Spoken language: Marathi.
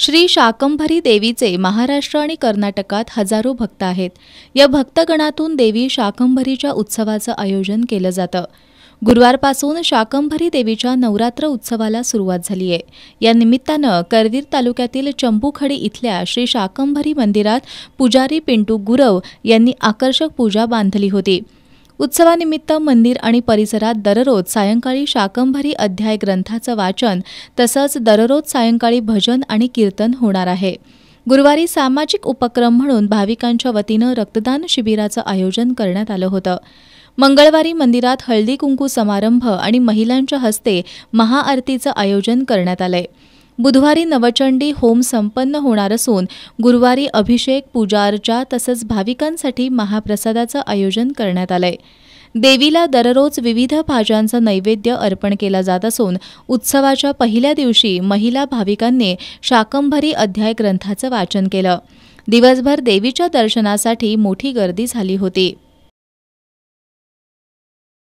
श्री शाकंभरी देवीचे महाराष्ट्र आणि कर्नाटकात हजारो भक्त आहेत। या भक्तगणातून देवी शाकंभरीच्या उत्सवाचं आयोजन केलं जातं। गुरुवारपासून शाकंभरी देवीच्या नवरात्र उत्सवाला सुरुवात झाली आहे। या निमित्तानं करवीर तालुक्यातील चंबुखडी इथल्या श्री शाकंभरी मंदिरात पुजारी पिंटू गुरव यांनी आकर्षक पूजा बांधली होती। उत्सवानिमित्त मंदिर आणि परिसरात दररोज सायंकाळी शाकंभरी अध्याय ग्रंथाचं वाचन तसंच दररोज सायंकाळी भजन आणि कीर्तन होणार आहे। गुरुवारी सामाजिक उपक्रम म्हणून भाविकांच्या वतीनं रक्तदान शिबिराचं आयोजन करण्यात आलं होतं। मंगळवारी मंदिरात हळदी कुंकू समारंभ आणि महिलांच्या हस्ते महाआरतीचं आयोजन करण्यात आलंय। बुधवारी नवचंडी होम संपन्न होणार असून गुरुवारी अभिषेक पूजा अर्चा तसंच भाविकांसाठी महाप्रसादाचं आयोजन करण्यात आलंय। देवीला दररोज विविध भाज्यांचं नैवेद्य अर्पण केला जात असून उत्सवाच्या पहिल्या दिवशी महिला भाविकांनी शाकंभरी अध्याय ग्रंथाचं वाचन केलं। दिवसभर देवीच्या दर्शनासाठी मोठी गर्दी झाली होती।